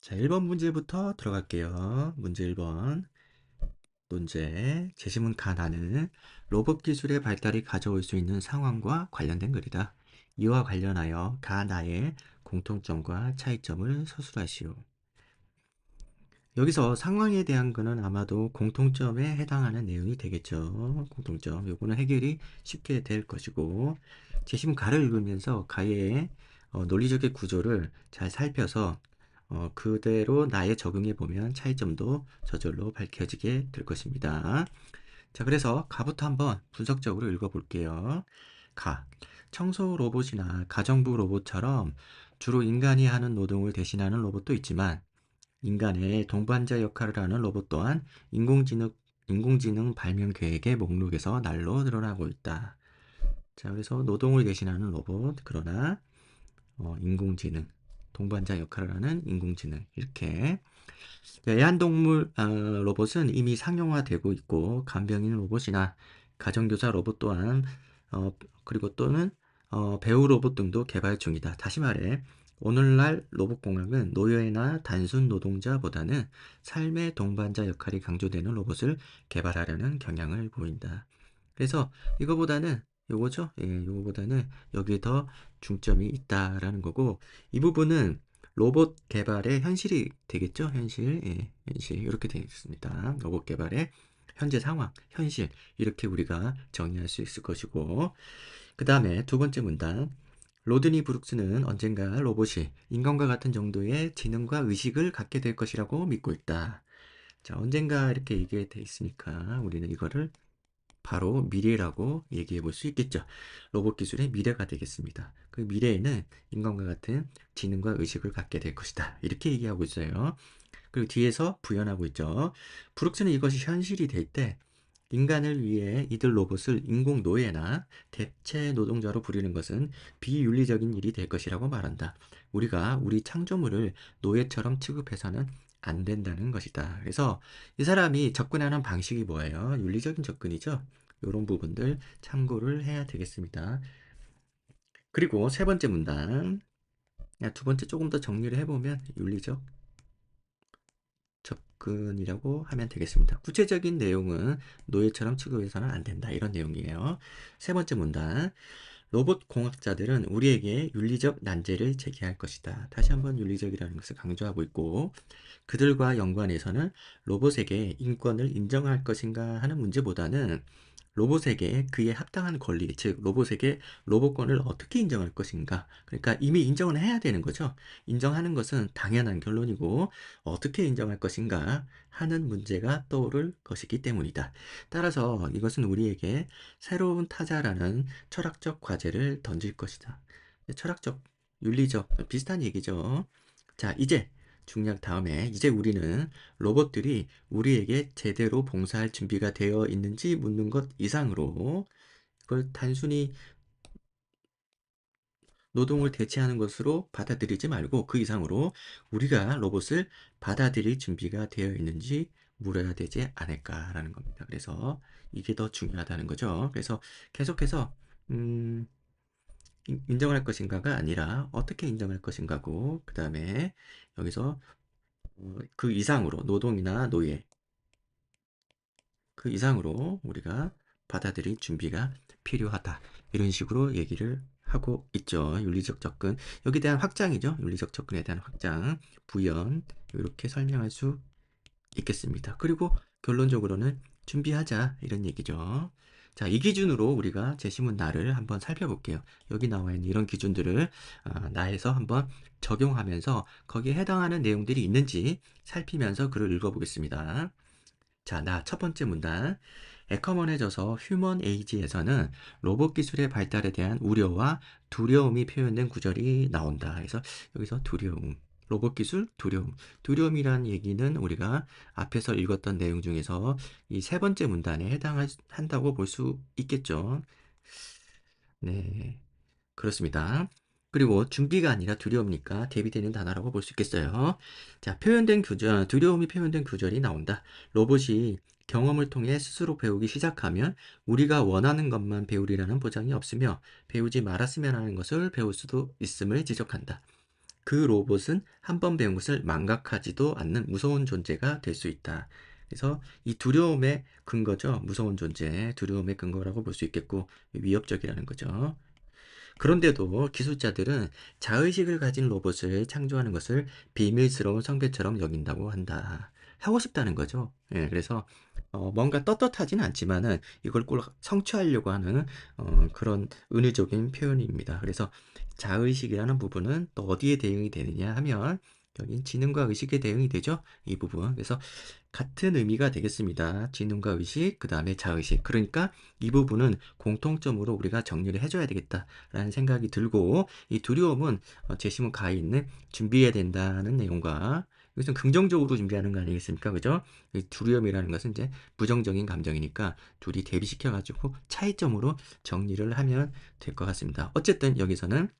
자, 1번 문제부터 들어갈게요. 문제 1번. 논제. 제시문 가나는 로봇 기술의 발달이 가져올 수 있는 상황과 관련된 글이다. 이와 관련하여 가나의 공통점과 차이점을 서술하시오. 여기서 상황에 대한 거는 아마도 공통점에 해당하는 내용이 되겠죠. 공통점. 요거는 해결이 쉽게 될 것이고, 제시문 가를 읽으면서 가의 논리적인 구조를 잘 살펴서 그대로 나에 적용해 보면 차이점도 저절로 밝혀지게 될 것입니다. 자, 그래서 가부터 한번 분석적으로 읽어볼게요. 가. 청소 로봇이나 가정부 로봇처럼 주로 인간이 하는 노동을 대신하는 로봇도 있지만 인간의 동반자 역할을 하는 로봇 또한 인공지능 발명 계획의 목록에서 날로 드러나고 있다. 자, 그래서 노동을 대신하는 로봇, 그러나 인공지능, 동반자 역할을 하는 인공지능, 이렇게 애완동물 로봇은 이미 상용화되고 있고 간병인 로봇이나 가정교사 로봇 또한 그리고 또는 배우 로봇 등도 개발 중이다. 다시 말해 오늘날 로봇공학은 노예나 단순 노동자보다는 삶의 동반자 역할이 강조되는 로봇을 개발하려는 경향을 보인다. 그래서 이거보다는 요거죠. 예, 요거보다는 여기에 더 중점이 있다라는 거고 이 부분은 로봇 개발의 현실이 되겠죠? 현실. 예, 현실. 이렇게 되어 있습니다. 로봇 개발의 현재 상황, 현실. 이렇게 우리가 정의할 수 있을 것이고. 그 다음에 두 번째 문단. 로드니 브룩스는 언젠가 로봇이 인간과 같은 정도의 지능과 의식을 갖게 될 것이라고 믿고 있다. 자, 언젠가 이렇게 얘기돼 있으니까 우리는 이거를 바로 미래라고 얘기해 볼 수 있겠죠. 로봇 기술의 미래가 되겠습니다. 그 미래에는 인간과 같은 지능과 의식을 갖게 될 것이다. 이렇게 얘기하고 있어요. 그리고 뒤에서 부연하고 있죠. 브룩스는 이것이 현실이 될 때 인간을 위해 이들 로봇을 인공 노예나 대체 노동자로 부리는 것은 비윤리적인 일이 될 것이라고 말한다. 우리가 우리 창조물을 노예처럼 취급해서는 안 된다는 것이다. 그래서 이 사람이 접근하는 방식이 뭐예요? 윤리적인 접근이죠. 이런 부분들 참고를 해야 되겠습니다. 그리고 세 번째 문단. 두 번째 조금 더 정리를 해보면 윤리적 접근이라고 하면 되겠습니다. 구체적인 내용은 노예처럼 취급해서는 안 된다. 이런 내용이에요. 세 번째 문단. 로봇 공학자들은 우리에게 윤리적 난제를 제기할 것이다. 다시 한번 윤리적이라는 것을 강조하고 있고 그들과 연관해서는 로봇에게 인권을 인정할 것인가 하는 문제보다는 로봇에게 그에 합당한 권리, 즉 로봇에게 로봇권을 어떻게 인정할 것인가. 그러니까 이미 인정을 해야 되는 거죠. 인정하는 것은 당연한 결론이고 어떻게 인정할 것인가 하는 문제가 떠오를 것이기 때문이다. 따라서 이것은 우리에게 새로운 타자라는 철학적 과제를 던질 것이다. 철학적, 윤리적 비슷한 얘기죠. 자, 이제 중요한 다음에 이제 우리는 로봇들이 우리에게 제대로 봉사할 준비가 되어 있는지 묻는 것 이상으로 그걸 단순히 노동을 대체하는 것으로 받아들이지 말고 그 이상으로 우리가 로봇을 받아들일 준비가 되어 있는지 물어야 되지 않을까라는 겁니다. 그래서 이게 더 중요하다는 거죠. 그래서 계속해서 음, 인정할 것인가가 아니라 어떻게 인정할 것인가고 그 다음에 여기서 그 이상으로 노동이나 노예 그 이상으로 우리가 받아들일 준비가 필요하다. 이런 식으로 얘기를 하고 있죠. 윤리적 접근. 여기에 대한 확장이죠. 윤리적 접근에 대한 확장, 부연 이렇게 설명할 수 있겠습니다. 그리고 결론적으로는 준비하자 이런 얘기죠. 자, 이 기준으로 우리가 제시문 나를 한번 살펴볼게요. 여기 나와 있는 이런 기준들을 나에서 한번 적용하면서 거기에 해당하는 내용들이 있는지 살피면서 글을 읽어보겠습니다. 자, 나 첫 번째 문단. 애커먼해져서 휴먼 에이지에서는 로봇 기술의 발달에 대한 우려와 두려움이 표현된 구절이 나온다. 그래서 여기서 두려움, 로봇 기술 두려움. 두려움이란 얘기는 우리가 앞에서 읽었던 내용 중에서 이 세 번째 문단에 해당한다고 볼 수 있겠죠. 네. 그렇습니다. 그리고 준비가 아니라 두려움이니까 대비되는 단어라고 볼 수 있겠어요. 자, 표현된 구절, 두려움이 표현된 구절이 나온다. 로봇이 경험을 통해 스스로 배우기 시작하면 우리가 원하는 것만 배우리라는 보장이 없으며 배우지 말았으면 하는 것을 배울 수도 있음을 지적한다. 그 로봇은 한 번 배운 것을 망각하지도 않는 무서운 존재가 될 수 있다. 그래서 이 두려움의 근거죠. 무서운 존재, 두려움의 근거라고 볼 수 있겠고 위협적이라는 거죠. 그런데도 기술자들은 자의식을 가진 로봇을 창조하는 것을 비밀스러운 성배처럼 여긴다고 한다. 하고 싶다는 거죠. 예, 그래서 뭔가 떳떳하진 않지만은 이걸 꼭 성취하려고 하는 그런 은유적인 표현입니다. 그래서 자의식이라는 부분은 또 어디에 대응이 되느냐 하면 여긴 지능과 의식에 대응이 되죠. 이 부분. 그래서 같은 의미가 되겠습니다. 지능과 의식, 그 다음에 자의식. 그러니까 이 부분은 공통점으로 우리가 정리를 해줘야 되겠다라는 생각이 들고, 이 두려움은 제시문 가에 있는 준비해야 된다는 내용과, 이것은 긍정적으로 준비하는 거 아니겠습니까? 그죠? 이 두려움이라는 것은 이제 부정적인 감정이니까 둘이 대비시켜가지고 차이점으로 정리를 하면 될 것 같습니다. 어쨌든 여기서는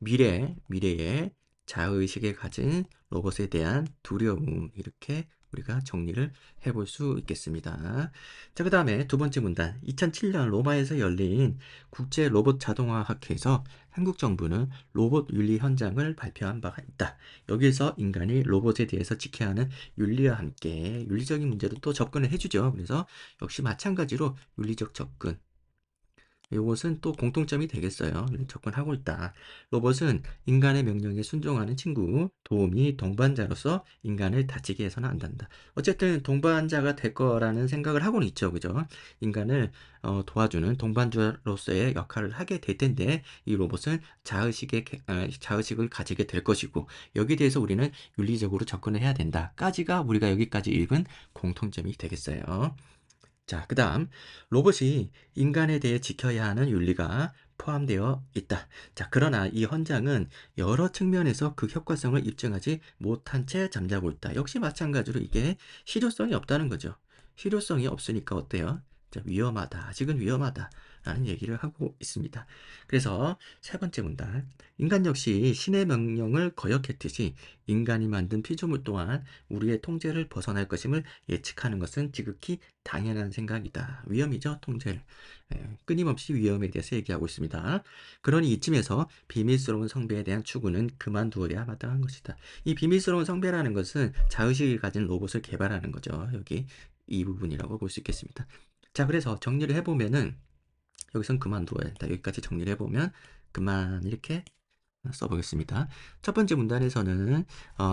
미래의 자의식을 가진 로봇에 대한 두려움, 이렇게 우리가 정리를 해볼 수 있겠습니다. 자, 그 다음에 두 번째 문단. 2007년 로마에서 열린 국제 로봇 자동화 학회에서 한국 정부는 로봇 윤리 현장을 발표한 바가 있다. 여기에서 인간이 로봇에 대해서 지켜야 하는 윤리와 함께 윤리적인 문제도 또 접근을 해주죠. 그래서 역시 마찬가지로 윤리적 접근, 이것은 또 공통점이 되겠어요. 접근하고 있다. 로봇은 인간의 명령에 순종하는 친구, 도우미, 동반자로서 인간을 다치게 해서는 안 된다. 어쨌든 동반자가 될 거라는 생각을 하고는 있죠. 그죠? 인간을 도와주는 동반자로서의 역할을 하게 될 텐데, 이 로봇은 자의식을 가지게 될 것이고, 여기에 대해서 우리는 윤리적으로 접근을 해야 된다. 까지가 우리가 여기까지 읽은 공통점이 되겠어요. 자, 그 다음, 로봇이 인간에 대해 지켜야 하는 윤리가 포함되어 있다. 자, 그러나 이 헌장은 여러 측면에서 그 효과성을 입증하지 못한 채 잠자고 있다. 역시 마찬가지로 이게 실효성이 없다는 거죠. 실효성이 없으니까 어때요? 자, 위험하다. 아직은 위험하다. 라는 얘기를 하고 있습니다. 그래서 세 번째 문단. 인간 역시 신의 명령을 거역했듯이 인간이 만든 피조물 또한 우리의 통제를 벗어날 것임을 예측하는 것은 지극히 당연한 생각이다. 위험이죠, 통제. 끊임없이 위험에 대해서 얘기하고 있습니다. 그러니 이쯤에서 비밀스러운 성배에 대한 추구는 그만두어야 마땅한 것이다. 이 비밀스러운 성배라는 것은 자의식을 가진 로봇을 개발하는 거죠. 여기 이 부분이라고 볼 수 있겠습니다. 자, 그래서 정리를 해보면은 여기선 그만두어야 된다. 여기까지 정리를 해보면 그만 이렇게 써보겠습니다. 첫 번째 문단에서는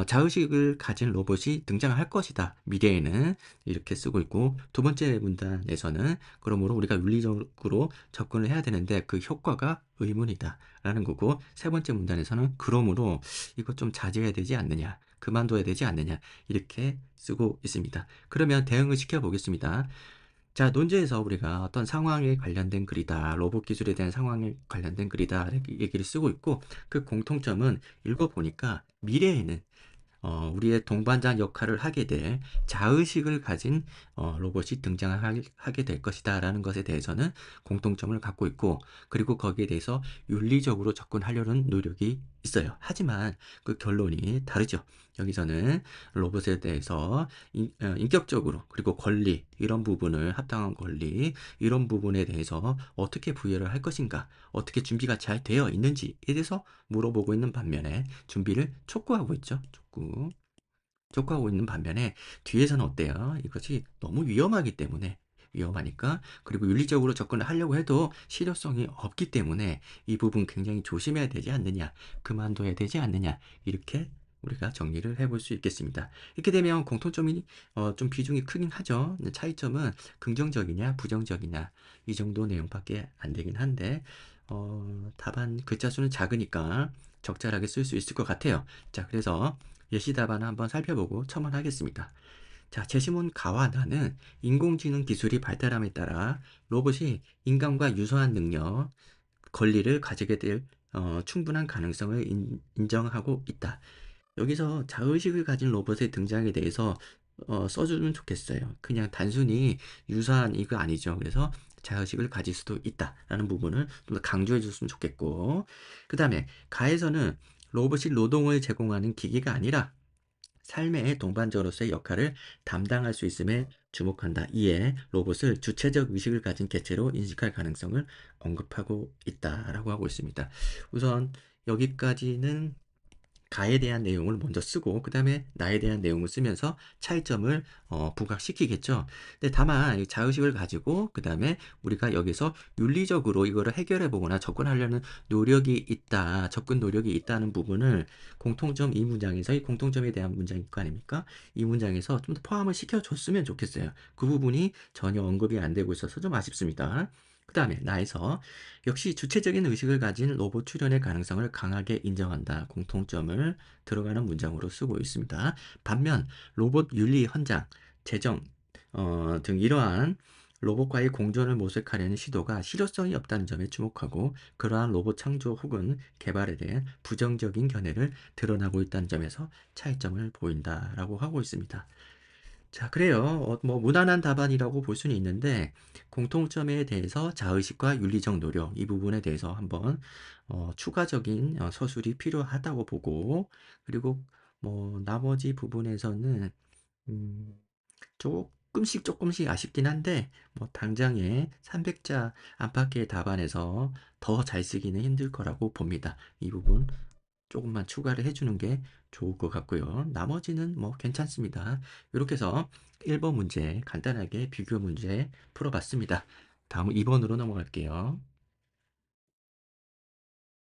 자의식을 가진 로봇이 등장할 것이다. 미래에는 이렇게 쓰고 있고, 두 번째 문단에서는 그러므로 우리가 윤리적으로 접근을 해야 되는데 그 효과가 의문이다 라는 거고, 세 번째 문단에서는 그러므로 이거 좀 자제해야 되지 않느냐, 그만둬야 되지 않느냐, 이렇게 쓰고 있습니다. 그러면 대응을 시켜보겠습니다. 자, 논제에서 우리가 어떤 상황에 관련된 글이다, 로봇 기술에 대한 상황에 관련된 글이다, 이렇게 얘기를 쓰고 있고, 그 공통점은 읽어보니까 미래에는 우리의 동반자 역할을 하게 될 자의식을 가진 로봇이 등장하게 될 것이다 라는 것에 대해서는 공통점을 갖고 있고, 그리고 거기에 대해서 윤리적으로 접근하려는 노력이 있어요. 하지만 그 결론이 다르죠. 여기서는 로봇에 대해서 인격적으로, 그리고 권리, 이런 부분을, 합당한 권리, 이런 부분에 대해서 어떻게 부여를 할 것인가, 어떻게 준비가 잘 되어 있는지에 대해서 물어보고 있는 반면에 준비를 촉구하고 있죠. 촉구하고 있는 반면에 뒤에서는 어때요? 이것이 너무 위험하기 때문에, 위험하니까, 그리고 윤리적으로 접근을 하려고 해도 실효성이 없기 때문에 이 부분 굉장히 조심해야 되지 않느냐, 그만둬야 되지 않느냐, 이렇게 우리가 정리를 해볼 수 있겠습니다. 이렇게 되면 공통점이 좀 비중이 크긴 하죠. 근데 차이점은 긍정적이냐 부정적이냐, 이 정도 내용밖에 안 되긴 한데, 답안 글자 수는 작으니까 적절하게 쓸 수 있을 것 같아요. 자, 그래서 예시 답안을 한번 살펴보고 첨언하겠습니다. 자, 제시문 가와 나는 인공지능 기술이 발달함에 따라 로봇이 인간과 유사한 능력, 권리를 가지게 될 충분한 가능성을 인정하고 있다. 여기서 자의식을 가진 로봇의 등장에 대해서 써주면 좋겠어요. 그냥 단순히 유사한 이거 아니죠. 그래서 자의식을 가질 수도 있다라는 부분을 좀 더 강조해 줬으면 좋겠고, 그 다음에 가에서는 로봇이 노동을 제공하는 기기가 아니라 삶의 동반자로서의 역할을 담당할 수 있음에 주목한다. 이에 로봇을 주체적 의식을 가진 개체로 인식할 가능성을 언급하고 있다라고 하고 있습니다. 우선 여기까지는 가에 대한 내용을 먼저 쓰고 그 다음에 나에 대한 내용을 쓰면서 차이점을 부각시키겠죠. 근데 다만 이 자의식을 가지고 그 다음에 우리가 여기서 윤리적으로 이거를 해결해 보거나 접근하려는 노력이 있다, 접근 노력이 있다는 부분을 공통점 이 문장에서, 이 공통점에 대한 문장일 거 아닙니까? 이 문장에서 좀 더 포함을 시켜줬으면 좋겠어요. 그 부분이 전혀 언급이 안 되고 있어서 좀 아쉽습니다. 그 다음에 나에서 역시 주체적인 의식을 가진 로봇 출현의 가능성을 강하게 인정한다. 공통점을 들어가는 문장으로 쓰고 있습니다. 반면 로봇 윤리 현장, 재정 등 이러한 로봇과의 공존을 모색하려는 시도가 실효성이 없다는 점에 주목하고 그러한 로봇 창조 혹은 개발에 대한 부정적인 견해를 드러나고 있다는 점에서 차이점을 보인다라고 하고 있습니다. 자, 그래요. 뭐 무난한 답안이라고 볼 수는 있는데 공통점에 대해서 자의식과 윤리적 노력 이 부분에 대해서 한번 추가적인 서술이 필요하다고 보고 그리고 뭐 나머지 부분에서는 음, 조금씩 아쉽긴 한데 뭐 당장에 300자 안팎의 답안에서 더 잘 쓰기는 힘들 거라고 봅니다. 이 부분 조금만 추가를 해주는 게 좋을 것 같고요. 나머지는 뭐 괜찮습니다. 이렇게 해서 1번 문제 간단하게 비교 문제 풀어봤습니다. 다음 2번으로 넘어갈게요.